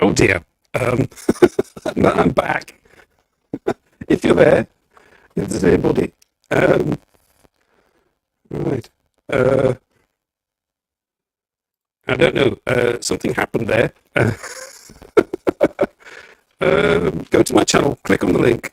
Oh dear. Um, I'm back. If you're there, if there's anybody. Um, right. Uh, I don't know. Something happened there. Go to my channel, click on the link.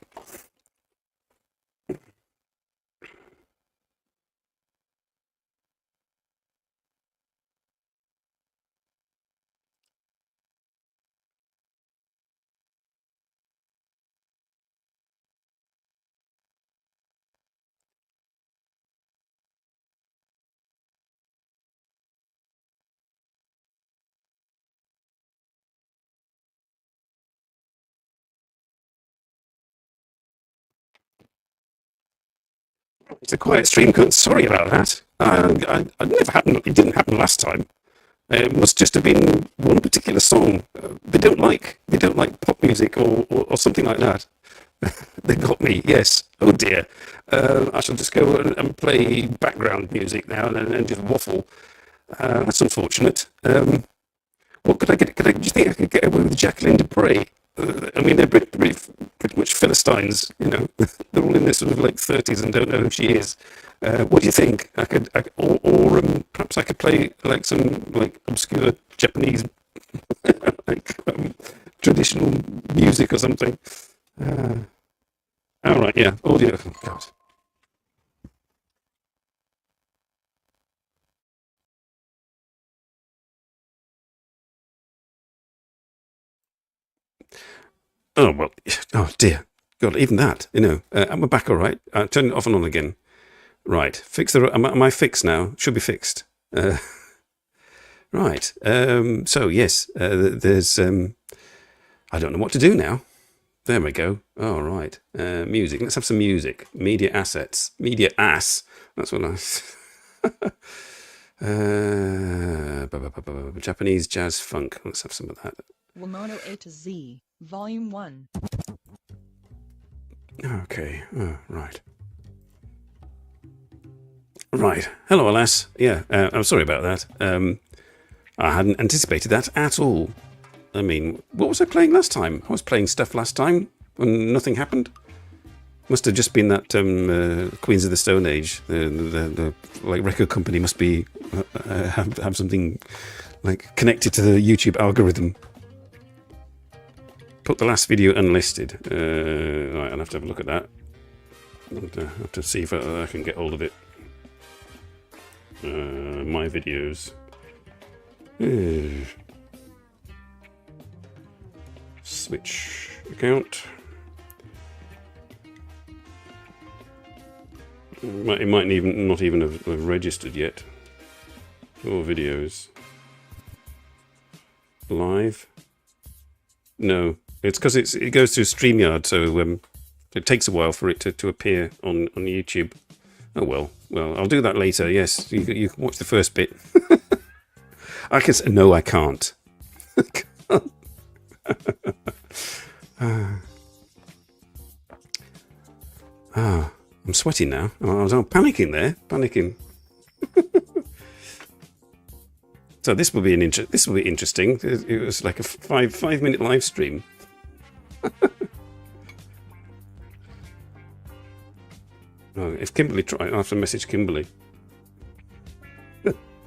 It's a quiet stream. Sorry about that. I never happened. It didn't happen last time. It must just have been one particular song. They don't like pop music or something like that. They got me. Yes. Oh dear. I shall just go and play background music now and just waffle. That's unfortunate. What could I get? Do you think I could get away with Jacqueline Dupre? I mean, they're pretty much Philistines, you know. They're all in their sort of late 30s and don't know who she is. What do you think? Or perhaps I could play like some like obscure Japanese like traditional music or something. Uh, all right, yeah, audio. Oh, God. Oh well. Oh dear. God, even that, you know. Am I back all right? Turn it off and on again. Right. Fix the. Am I fixed now? Should be fixed. Right. So yes, there's. I don't know what to do now. There we go. All right. Music. Let's have some music. Media assets. Media ass. That's what I. Japanese jazz funk. Let's have some of that. Wamono A to Z, Volume 1. Okay. Oh, right. Right. Hello, alas. Yeah. I'm sorry about that. I hadn't anticipated that at all. I mean, what was I playing last time? I was playing stuff last time when nothing happened. Must have just been that Queens of the Stone Age. The like record company must be have something like connected to the YouTube algorithm. Put the last video unlisted. Right, I'll have to have a look at that. I'll have to see if I can get hold of it. My videos. Switch account. It might even not even have registered yet. Or videos. Live. No, it's because it goes through StreamYard, so it takes a while for it to appear on YouTube. Oh well, I'll do that later. Yes, you can watch the first bit. I can say no, I can't. I'm sweating now. I was panicking there, panicking. So this will be this will be interesting. It was like a 5-minute live stream. Oh, if Kimberly tries, I have to message Kimberly.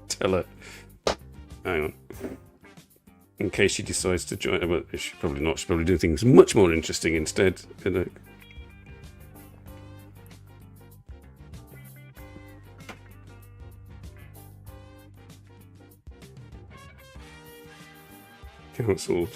Tell her. Hang on. In case she decides to join, but she's probably not. She's probably doing things much more interesting instead. You know. Cancelled.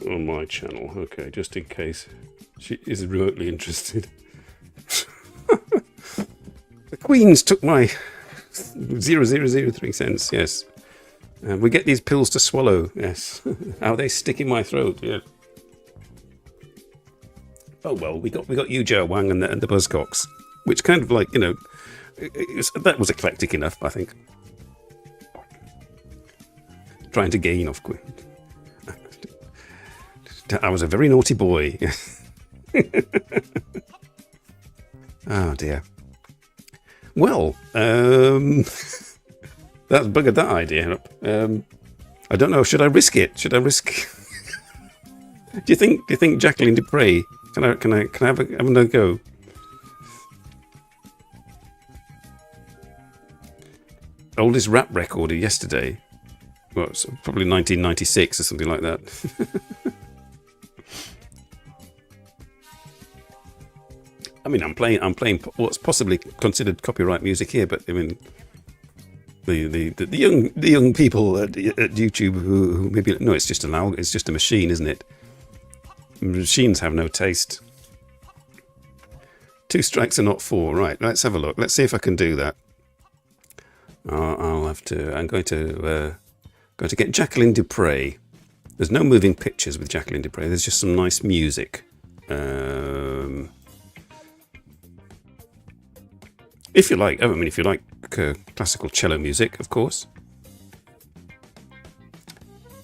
On my channel, okay, just in case she is remotely interested. The Queens took my 0.0003 cents. Yes, We get these pills to swallow. Yes. How they stick in my throat. Yeah. Oh well, we got Yu Jia Wang and the Buzzcocks, which kind of like, you know, that was eclectic enough, I think. Trying to gain off Queen. I was a very naughty boy. Oh dear. Well, that's buggered that idea up. I don't know. Should I risk it? Should I risk? Do you think Jacqueline du Pré? Can I have another go? Oldest rap record of yesterday. Well, it's probably 1996 or something like that. I mean, I'm playing what's possibly considered copyright music here, but I mean, the young people at YouTube who maybe no, it's just a machine, isn't it? Machines have no taste. 2 strikes are not 4. Right, let's have a look. Let's see if I can do that. I'll have to. I'm going to get Jacqueline du Pré. There's no moving pictures with Jacqueline du Pré. There's just some nice music. If you like, if you like classical cello music, of course.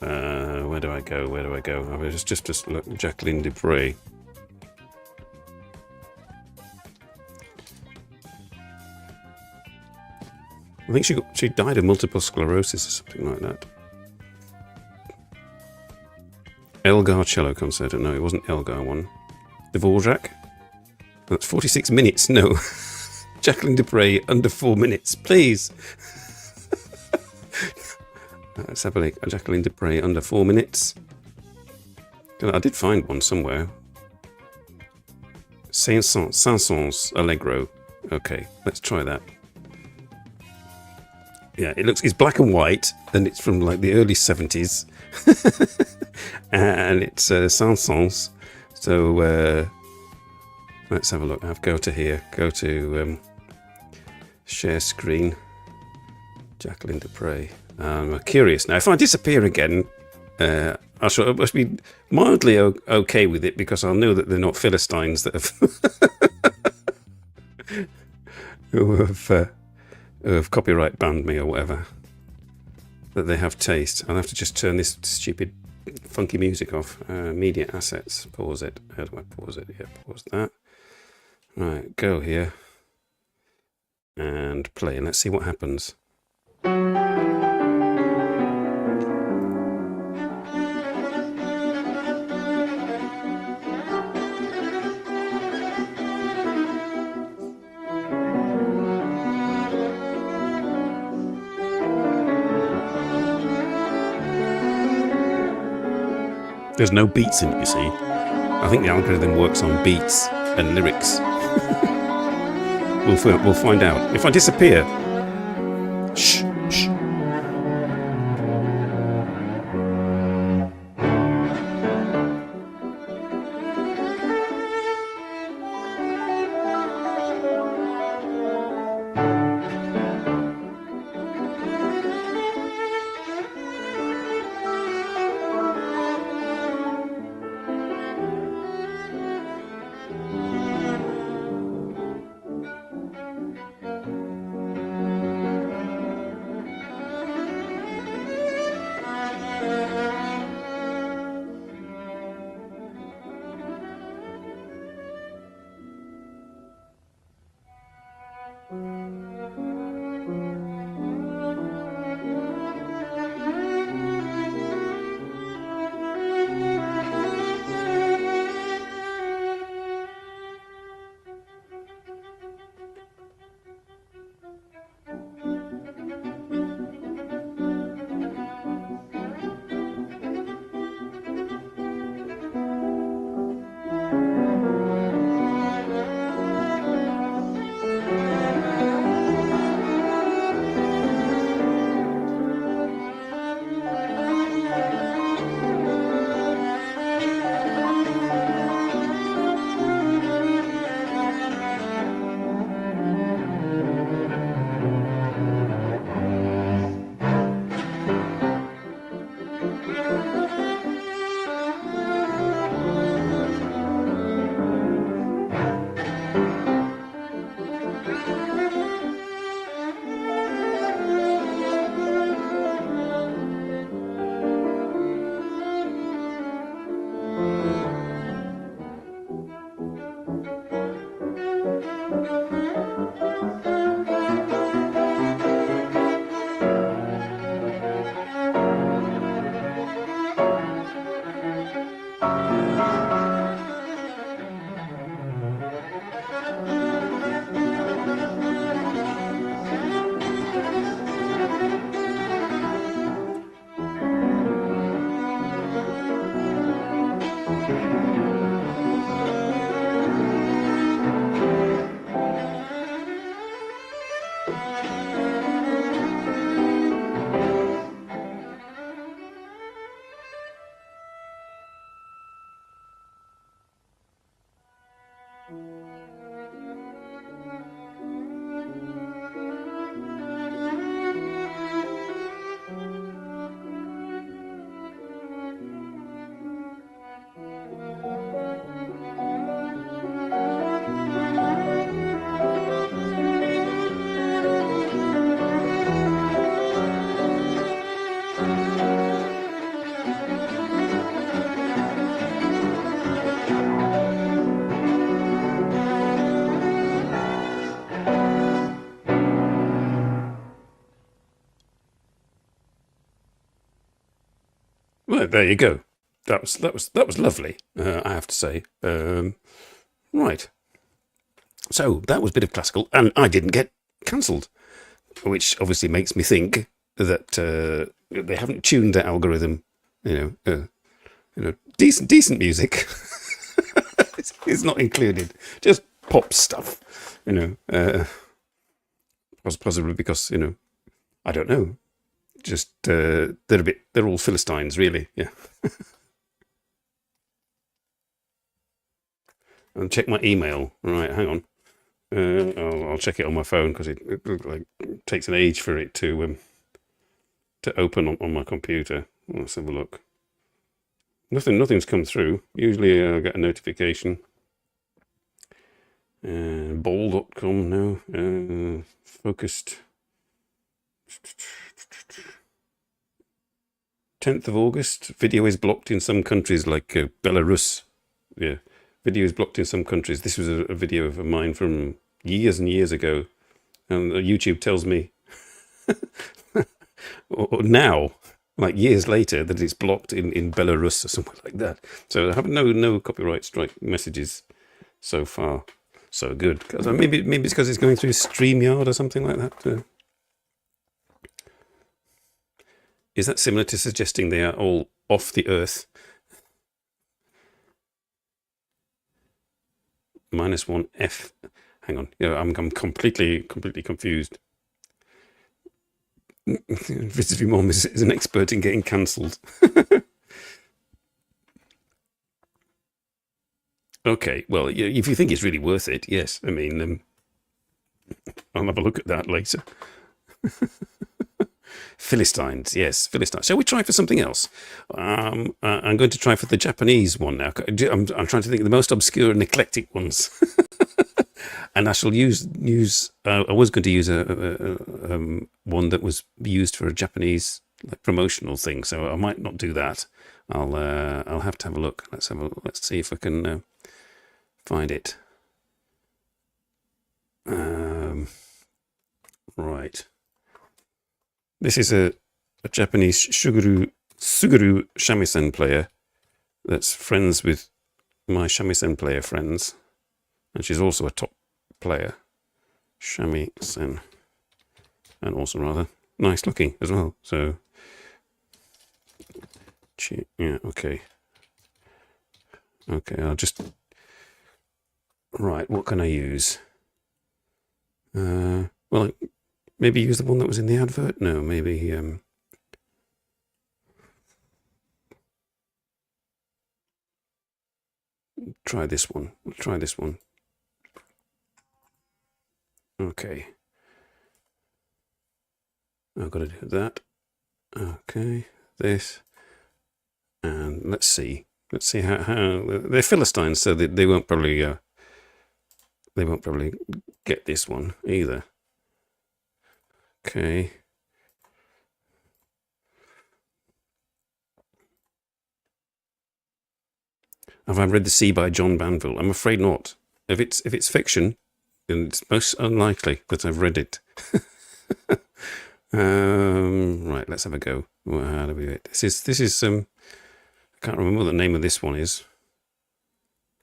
Where do I go? I was just look, Jacqueline du Pré. I think she died of multiple sclerosis or something like that. Elgar cello concerto. No, it wasn't Elgar one. Dvorak. That's 46 minutes. No. Jacqueline du Pré under 4 minutes, please. Let's have a look. Jacqueline du Pré under 4 minutes. I did find one somewhere. Saint-Saëns Allegro. Okay, let's try that. Yeah, it's black and white, and it's from like the early 70s. And it's Saint-Saëns. So let's have a look. Go to here. Go to share screen. Jacqueline du Pré. I'm curious now. If I disappear again, I must be mildly okay with it, because I'll know that they're not Philistines that have who have copyright banned me or whatever. That they have taste. I'll have to just turn this stupid funky music off. Media assets. Pause it. How do I pause it? Yeah, pause that. Right, go here and play, and let's see what happens. There's no beats in it, you see. I think the algorithm works on beats and lyrics. We'll find out. If I disappear... Shh, shh. Well, there you go. That was lovely. I have to say. Right. So that was a bit of classical, and I didn't get cancelled, which obviously makes me think that they haven't tuned the algorithm. Decent music is not included. Just pop stuff. Possibly because I don't know. Just they're all Philistines, really. Yeah. I'll check my email. Right, hang on. I'll check it on my phone because it takes an age for it to open on my computer. Let's have a look. Nothing's come through. Usually I get a notification. Ball.com now. Focused. 10th of August. Video is blocked in some countries like Belarus. Yeah. Video is blocked in some countries. This was a video of mine from years and years ago. And YouTube tells me or now, like years later, that it's blocked in Belarus or somewhere like that. So I have no copyright strike messages so far. So good. Because maybe it's because it's going through StreamYard or something like that. Is that similar to suggesting they are all off the earth? -1F. Hang on. Yeah, I'm completely confused. Visitor Mom is an expert in getting cancelled. Okay, well, if you think it's really worth it, yes. I mean, I'll have a look at that later. Philistines, yes, Philistines. Shall we try for something else? I'm going to try for the Japanese one now. I'm trying to think of the most obscure and eclectic ones. And I shall use. I was going to use a one that was used for a Japanese promotional thing, so I might not do that. I'll have to have a look. Let's see if I can find it. Right. This is a Japanese Suguru shamisen player that's friends with my shamisen player friends, and she's also a top player, shamisen, and also rather nice looking as well. So, yeah, okay. I'll just right. What can I use? Well, maybe use the one that was in the advert. No, maybe. Try this one. Try this one. Okay. I've got to do that. Okay, this, and let's see how they're Philistines, so they won't probably get this one either. Okay. Have I read The Sea by John Banville? I'm afraid not. If it's fiction, then it's most unlikely that I've read it. Right, let's have a go. Well, how do we do it? This is I can't remember what the name of this one is.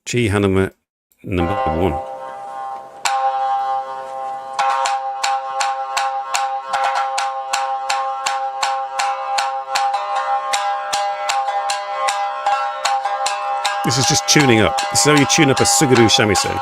Chi Hanuma #1. This is just tuning up. This is how you tune up a Suguru shamisen.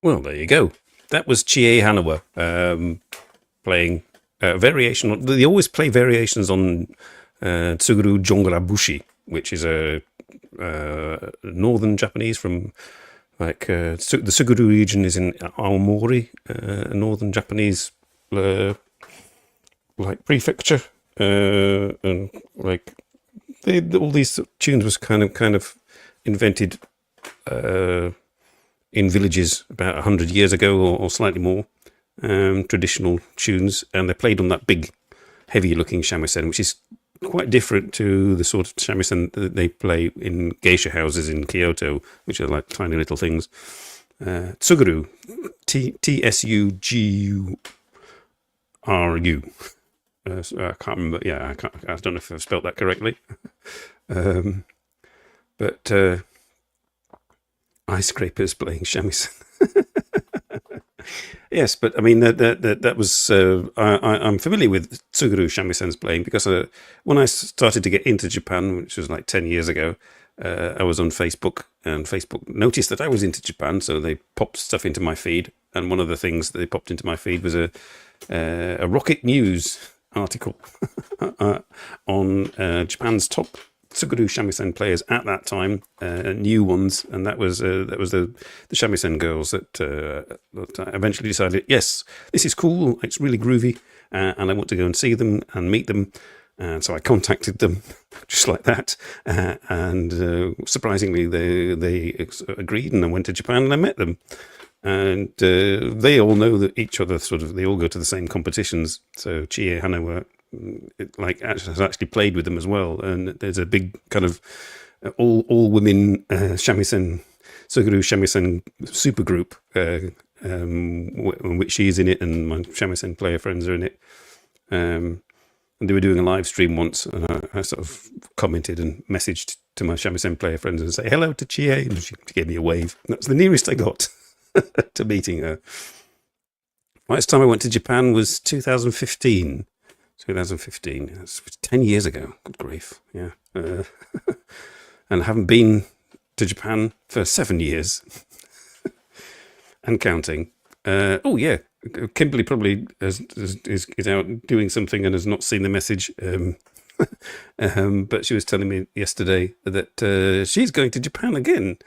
Well, there you go. That was Chie Hanawa playing variation. They always play variations on Tsuguru Jongarabushi, which is a northern Japanese from like the Tsuguru region is in Aomori, northern Japanese like prefecture, and like all these tunes was kind of invented in villages about 100 years ago or slightly more, traditional tunes, and they're played on that big, heavy-looking shamisen, which is quite different to the sort of shamisen that they play in geisha houses in Kyoto, which are like tiny little things. Tsuguru, Tsuguru. I can't remember. Yeah, I don't know if I've spelt that correctly. But ice scrapers playing shamisen. Yes, but I mean that was I'm familiar with Tsuguru shamisen's playing because when I started to get into Japan, which was like 10 years ago, I was on Facebook, and Facebook noticed that I was into Japan, so they popped stuff into my feed. And one of the things that they popped into my feed was a Rocket News article on Japan's top Tsuguru shamisen players at that time, new ones, and that was the shamisen girls that I eventually decided, yes, this is cool, it's really groovy, and I want to go and see them and meet them. And so I contacted them just like that, and surprisingly they agreed, and I went to Japan and I met them. And they all know that each other, they all go to the same competitions. So Chie Hanawa has actually played with them as well, and there's a big kind of all women shamisen Tsuguru shamisen super group, in which she's in it, and my shamisen player friends are in it. And they were doing a live stream once, and I sort of commented and messaged to my shamisen player friends and say hello to Chie, and she gave me a wave. That's the nearest I got to meeting her. Last time I went to Japan was 2015. 2015. That's 10 years ago. Good grief. Yeah. And I haven't been to Japan for 7 years and counting. Oh, yeah. Kimberly probably is out doing something and has not seen the message. But she was telling me yesterday that she's going to Japan again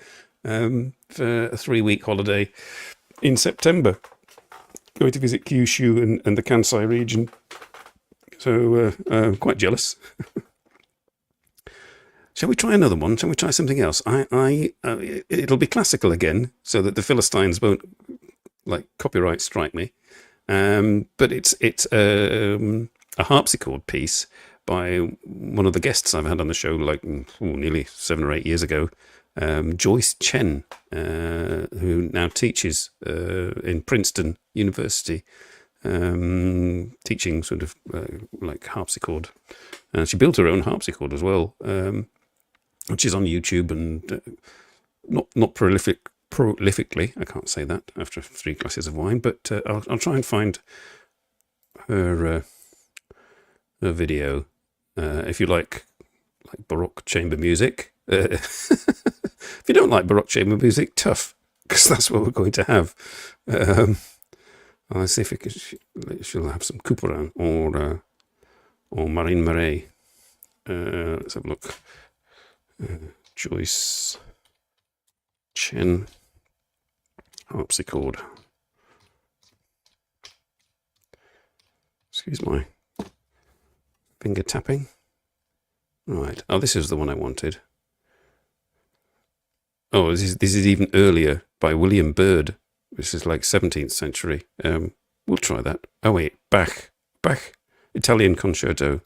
for a 3-week holiday in September, going to visit Kyushu and the Kansai region. So I'm quite jealous. Shall we try another one? Shall we try something else? It'll be classical again, so that the Philistines won't copyright strike me. But it's a harpsichord piece by one of the guests I've had on the show, nearly 7 or 8 years ago, Joyce Chen, who now teaches in Princeton University, teaching sort of harpsichord. She built her own harpsichord as well, which is on YouTube, and not prolifically. I can't say that after 3 glasses of wine, but I'll try and find her video. If you like Baroque chamber music, if you don't like Baroque chamber music, tough, because that's what we're going to have. I'll see if she'll have some Couperin or Marine Marais. Let's have a look. Joyce Chen harpsichord. Excuse my finger tapping. Right. Oh, this is the one I wanted. Oh, this is even earlier, by William Byrd. This is like 17th century. We'll try that. Oh wait, Bach, Italian concerto.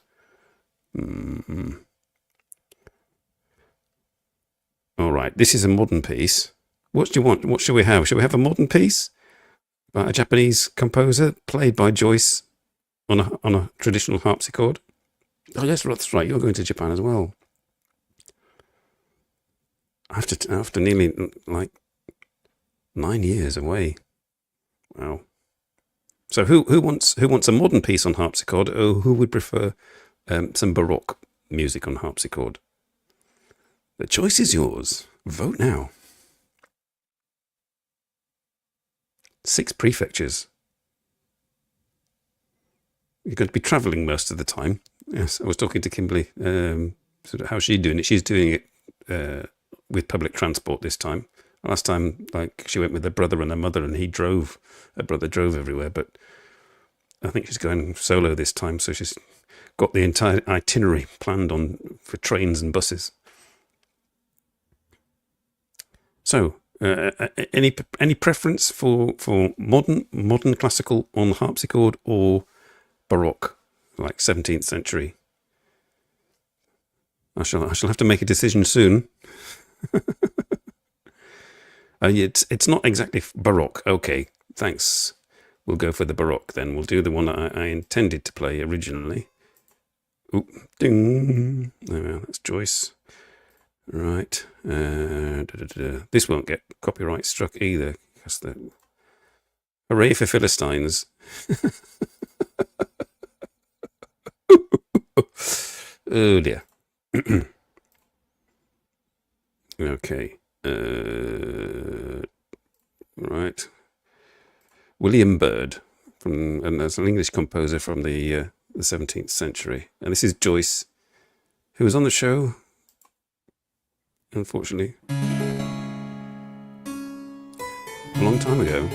All right, this is a modern piece. What do you want? What shall we have? Shall we have a modern piece by a Japanese composer played by Joyce on a traditional harpsichord? Oh yes, that's right. You're going to Japan as well. After nearly 9 years away. Wow. So who wants a modern piece on harpsichord, or who would prefer some Baroque music on harpsichord? The choice is yours. Vote now. 6 prefectures. You're going to be travelling most of the time. Yes, I was talking to Kimberly, sort of how she's doing it. She's doing it with public transport this time. Last time, like, she went with her brother and her mother, and he drove. Her brother drove everywhere, but I think she's going solo this time, so she's got the entire itinerary planned on for trains and buses. So, any preference for modern classical on harpsichord or Baroque, like 17th century? I shall have to make a decision soon. It's not exactly Baroque. Okay, thanks. We'll go for the Baroque then. We'll do the one I intended to play originally. Oop, ding. There we are. That's Joyce. Right. This won't get copyright struck either. Because the hooray for Philistines. Oh dear. Okay. Right. William Byrd, and that's an English composer from the 17th century. And this is Joyce, who was on the show, unfortunately, a long time ago.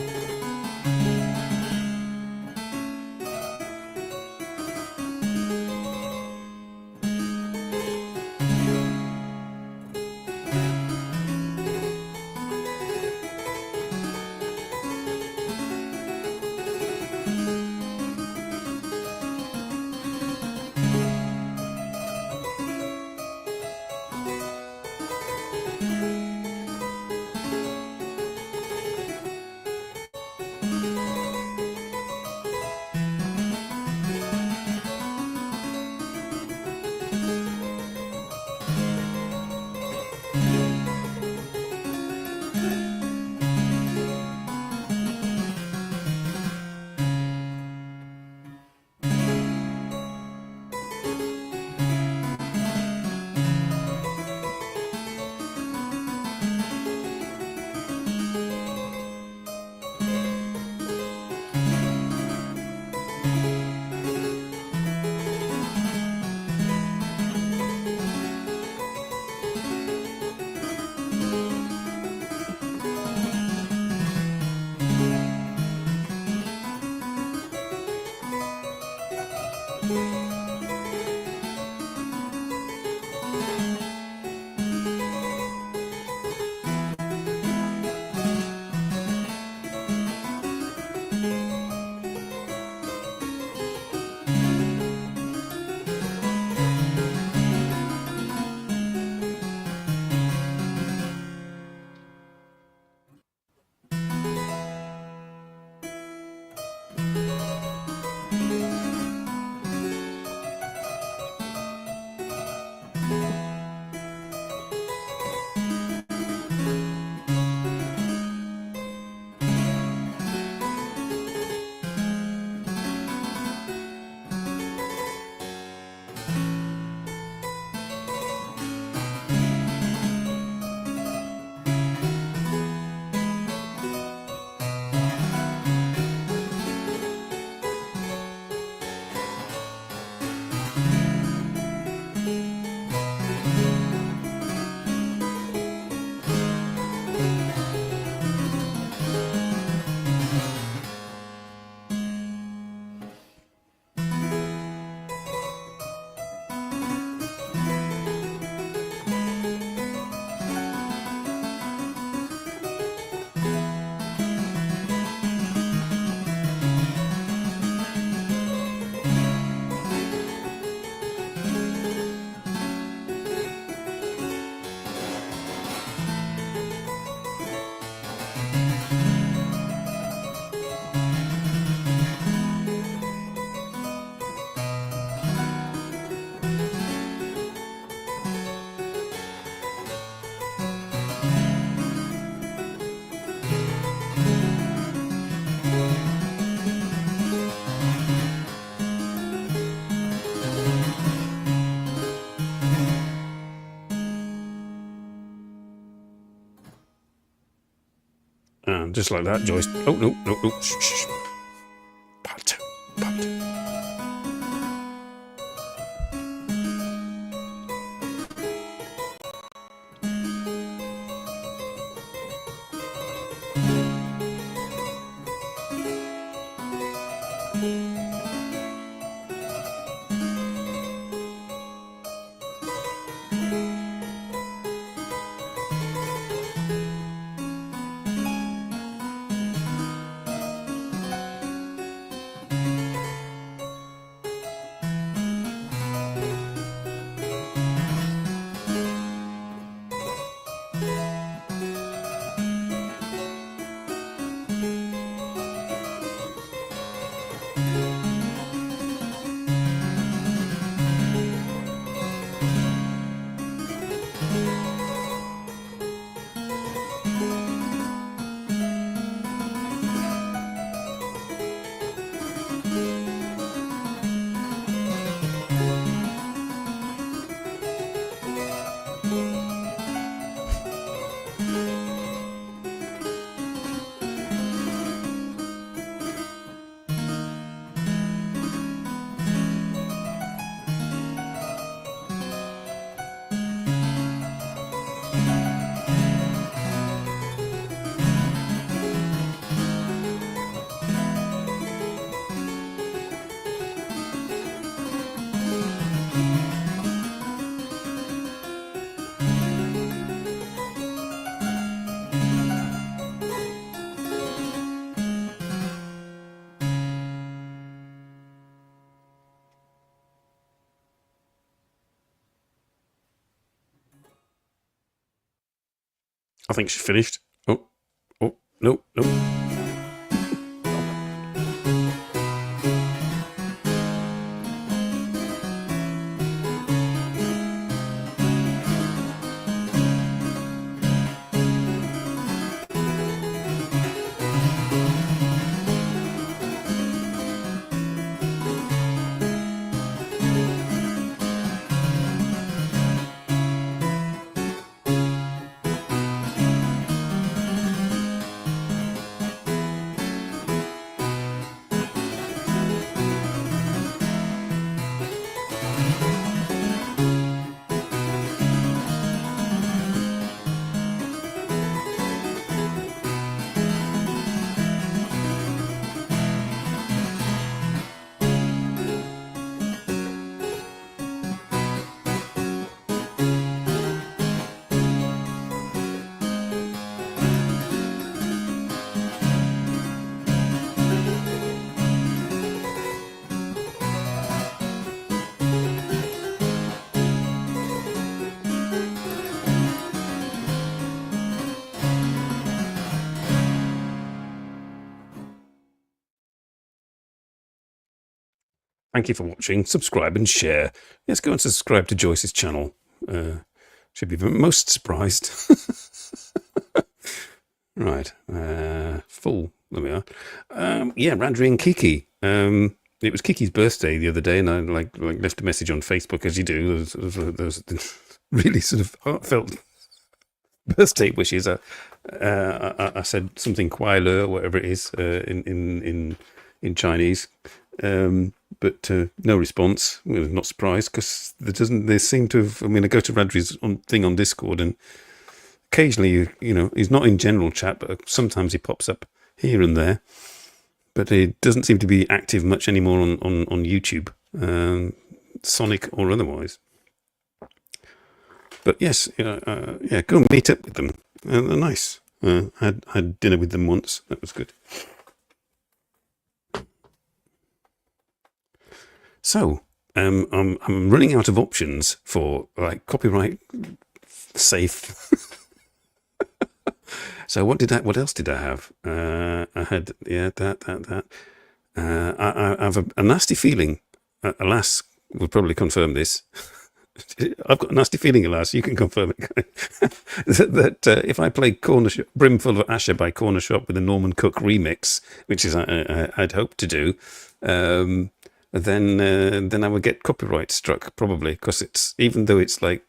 And just like that, Joyce. Oh, no, no, no. Shh, shh. Part two. Part two. I think she's finished. Oh, oh, no, no. Thank you for watching. Subscribe and share. Yes, go and subscribe to Joyce's channel. Should be most surprised. Right. Full. There we are. Yeah, Radri and Kiki. It was Kiki's birthday the other day, and I like left a message on Facebook, as you do. Those really sort of heartfelt birthday wishes. I said something Kuai Le, whatever it is, in Chinese. But no response. Well, not surprised, because there seem to have. I mean, I go to Radri's thing on Discord, and occasionally, he's not in general chat, but sometimes he pops up here and there. But he doesn't seem to be active much anymore on YouTube, Sonic or otherwise. But yes, yeah, go and meet up with them. They're nice. I had dinner with them once. That was good. So, I'm running out of options for copyright safe. So what else did I have? I had that. I have a nasty feeling. Alas, will probably confirm this. I've got a nasty feeling, alas, you can confirm it. that if I play Brimful of Asher by Corner Shop with a Norman Cook remix, which is I'd hoped to do. Then I would get copyright struck, probably, because even though it's like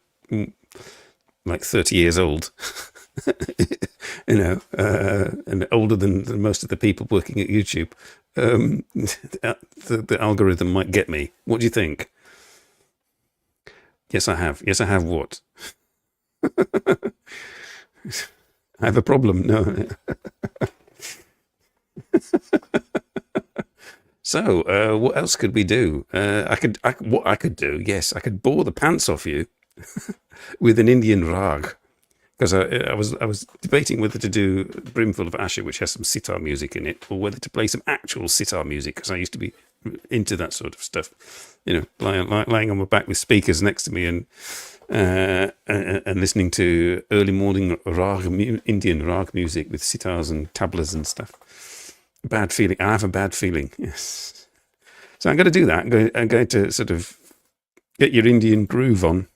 30 years old, and older than most of the people working at YouTube, the algorithm might get me. What do you think? Yes, I have. Yes, I have what? I have a problem. No. So, what else could we do? What I could do, yes, I could bore the pants off you with an Indian rag. Because I was debating whether to do Brimful of Asher, which has some sitar music in it, or whether to play some actual sitar music, because I used to be into that sort of stuff. Lying on my back with speakers next to me and listening to early morning Indian rag music with sitars and tablas and stuff. Bad feeling. I have a bad feeling. Yes. So I'm going to do that. I'm going to sort of get your Indian groove on,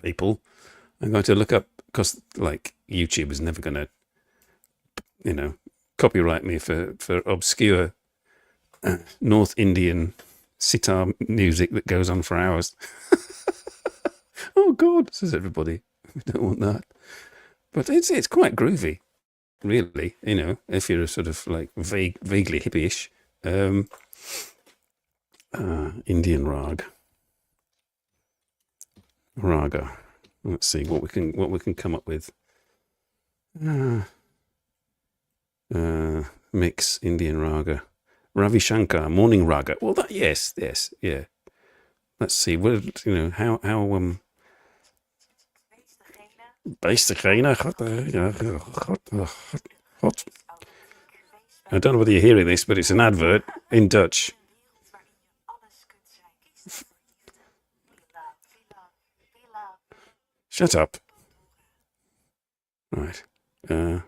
people. I'm going to look up, because like YouTube is never going to, copyright me for obscure North Indian sitar music that goes on for hours. Oh God, says everybody. We don't want that. But it's quite groovy, really. If you're a sort of like vaguely hippie-ish. Indian raga. Let's see what we can come up with. Mix Indian raga, Ravi Shankar morning raga. Well, yes, yeah. Let's see. How Beest degene. God. I don't know whether you're hearing this, but it's an advert in Dutch. Shut up. Right. I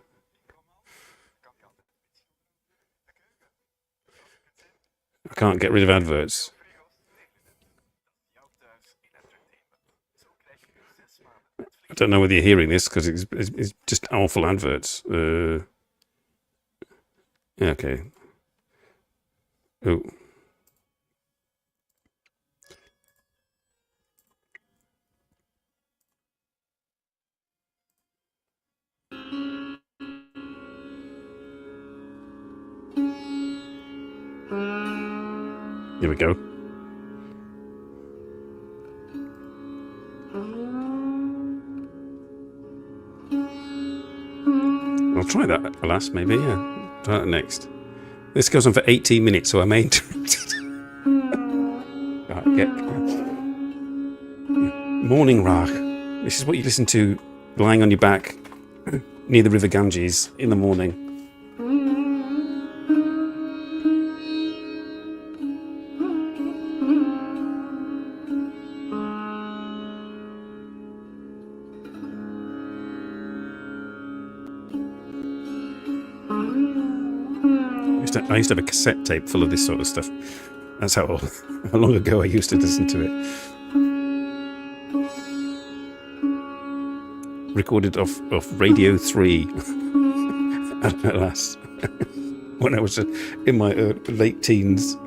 can't get rid of adverts. I don't know whether you're hearing this, because it's just awful adverts. Okay. Oh. Here we go. I'll try that last, maybe, yeah. Try that next. This goes on for 18 minutes, so I may interrupt it. Right, morning rag. This is what you listen to lying on your back near the River Ganges in the morning. I used to have a cassette tape full of this sort of stuff. That's how long ago I used to listen to it. Recorded off Radio 3 at last, when I was in my late teens.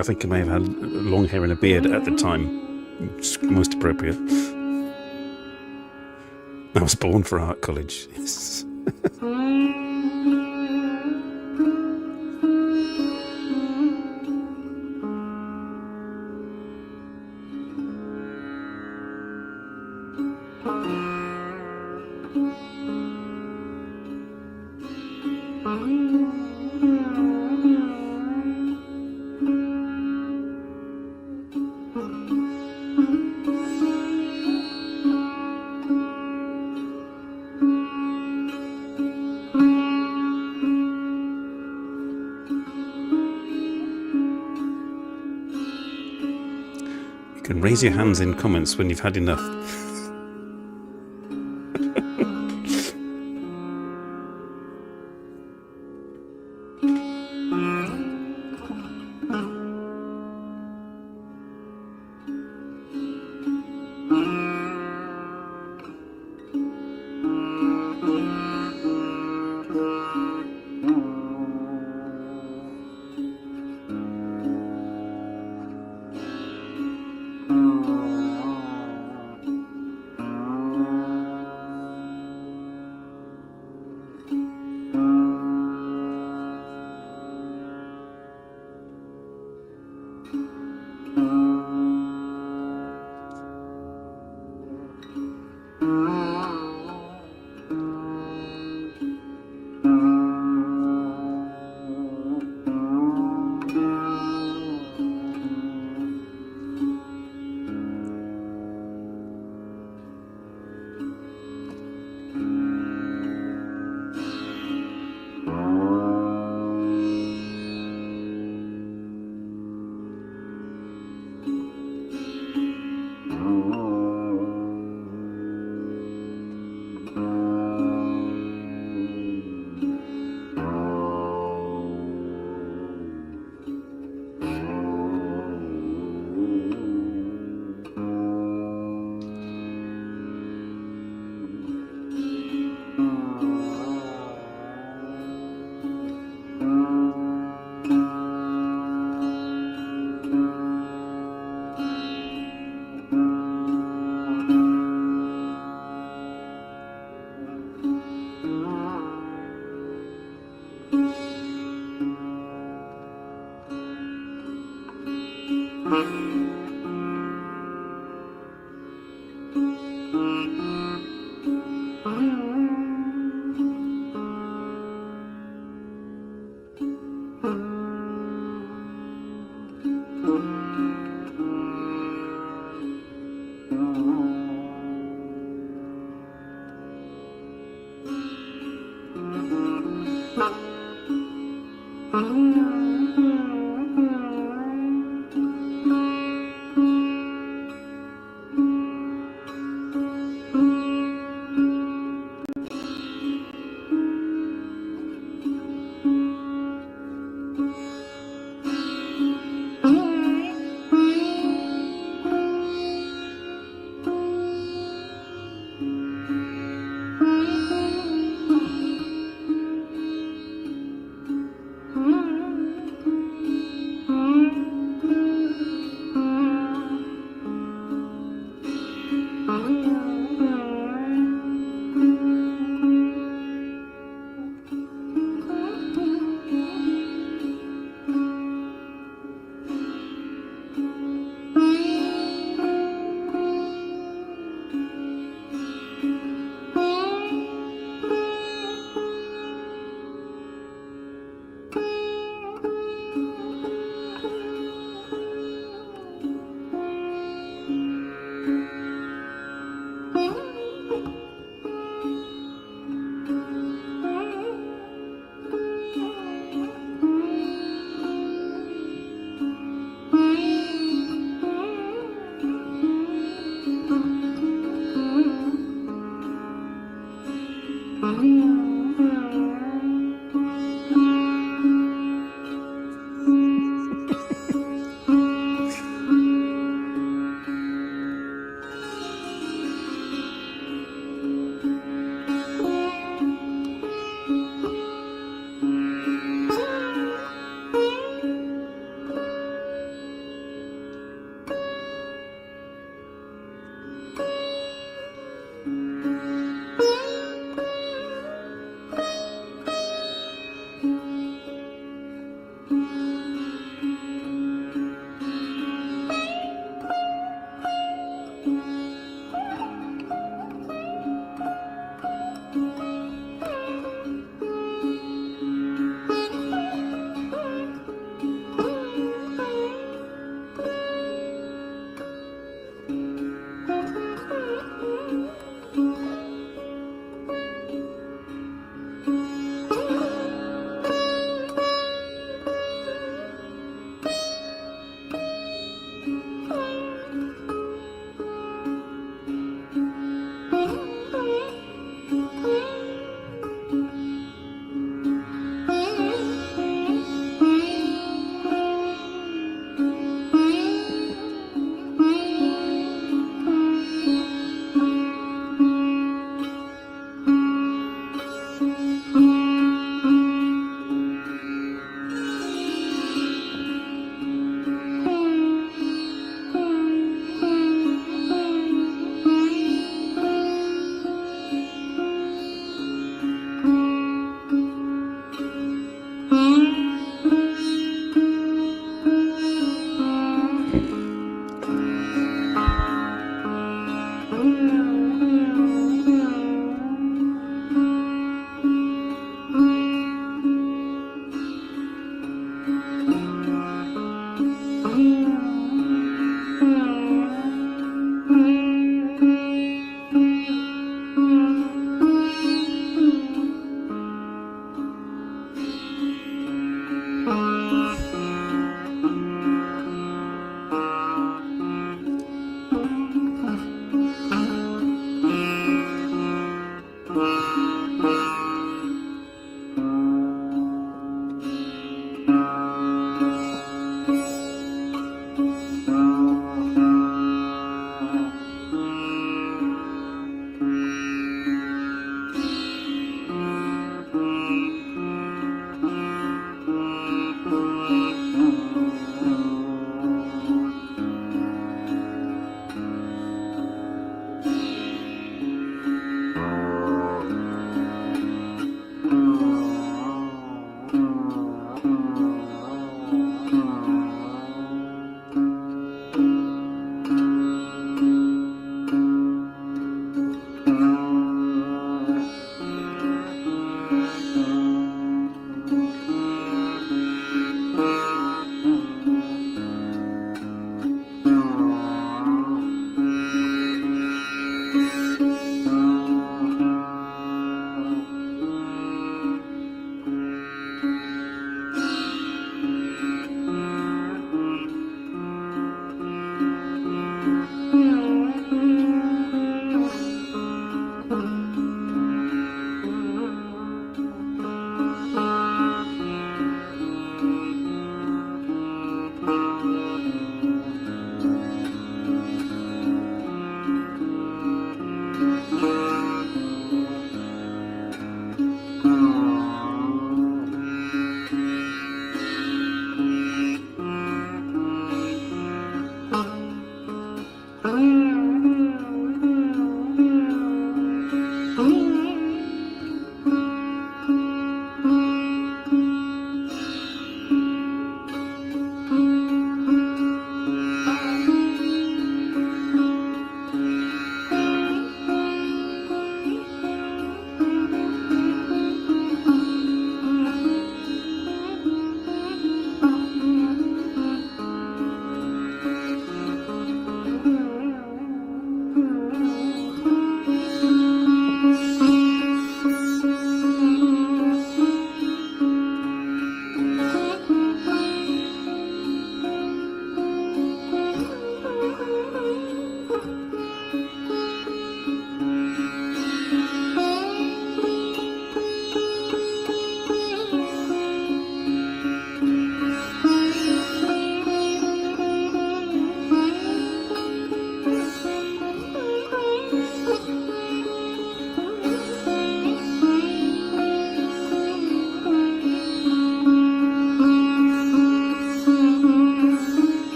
I think I may have had long hair and a beard at the time. It's most appropriate. I was born for art college. Yes. You can raise your hands in comments when you've had enough.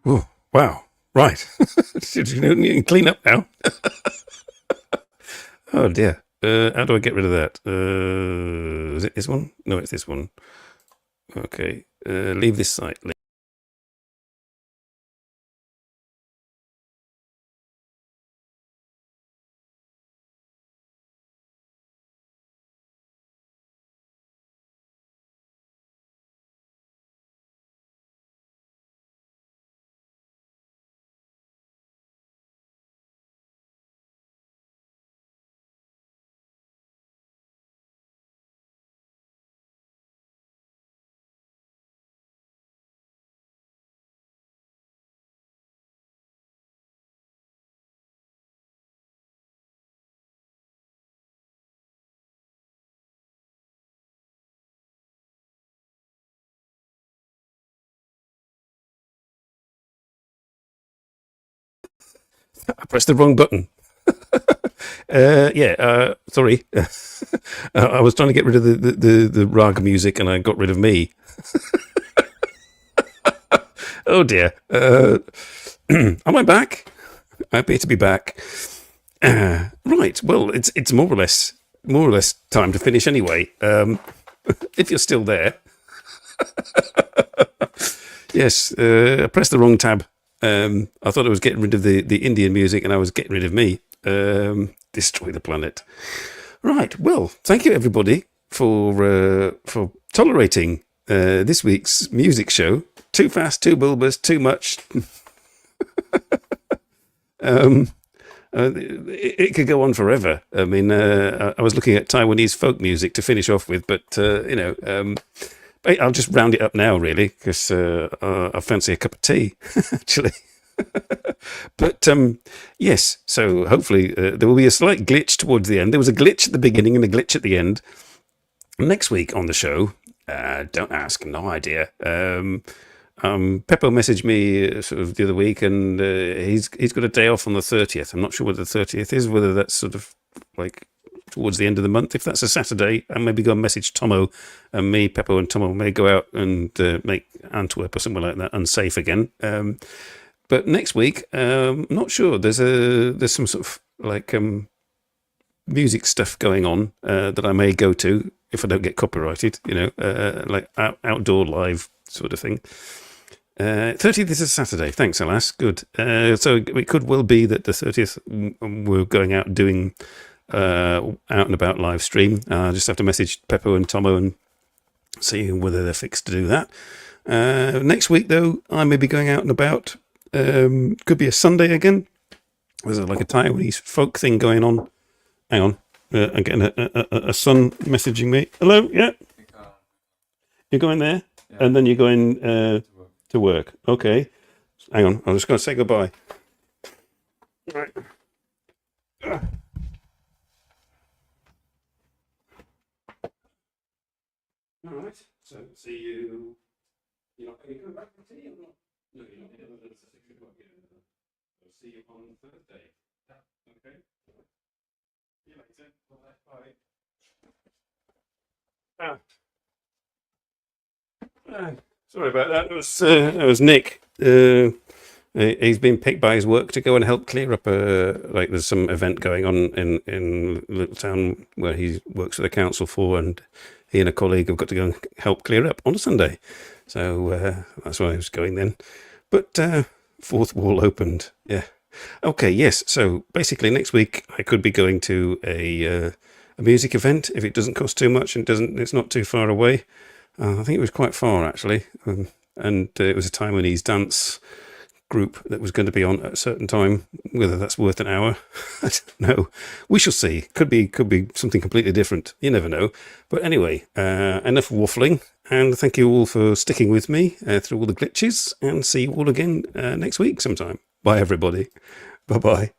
Oh, wow. Right. You can clean up now. Oh dear. How do I get rid of that? Is it this one? No, it's this one. Okay. Leave this site. I pressed the wrong button. Sorry. I was trying to get rid of the rag music and I got rid of me. Oh dear. Am I back? I appear to be back. Right. Well, it's more or less time to finish anyway. If you're still there. Yes, I pressed the wrong tab. I thought I was getting rid of the Indian music and I was getting rid of me. Destroy the planet. Right. Well, thank you everybody for tolerating this week's music show. Too fast, too bulbous, too much. It could go on forever. I mean, I was looking at Taiwanese folk music to finish off with, but I'll just round it up now, really, because I fancy a cup of tea, actually. But yes, so hopefully there will be a slight glitch towards the end. There was a glitch at the beginning and a glitch at the end. Next week on the show, don't ask, no idea. Peppo messaged me sort of the other week, and he's got a day off on the 30th. I'm not sure what the 30th is, whether that's sort of like towards the end of the month. If that's a Saturday, I maybe go and message Tomo, and me, Peppo, and Tomo may go out and make Antwerp or somewhere like that unsafe again. But next week, I'm not sure. There's some sort of like music stuff going on that I may go to if I don't get copyrighted. Like outdoor live sort of thing. 30th is a Saturday. Thanks, Alas. Good. So it could well be that the 30th we're going out doing out and about live stream. I just have to message Peppo and Tomo and see whether they're fixed to do that. Next week, though, I may be going out and about. Could be a Sunday again. There's like a Taiwanese folk thing going on. Hang on. I'm getting a son messaging me. Hello, yeah. You're going there? Yeah. And then you're going to work. Okay. Hang on. I'm just going to say goodbye. All right. All right. So, see you. You're not going to come back for tea or not? No, you're not. I'll see you on Thursday. Okay. See you later. Bye. Sorry about that. It was Nick. He's been picked by his work to go and help clear up like there's some event going on in a little town where he works for the council for, and he and a colleague have got to go and help clear up on a Sunday. So that's why I was going then. But fourth wall opened. Yeah. Okay. Yes. So basically, next week I could be going to a music event if it doesn't cost too much and it's not too far away. I think it was quite far actually, and it was a Taiwanese dance group that was going to be on at a certain time. Whether that's worth an hour, I don't know. We shall see. Could be something completely different. You never know. But anyway, enough waffling, and thank you all for sticking with me through all the glitches, and see you all again next week sometime. Bye everybody. Bye bye.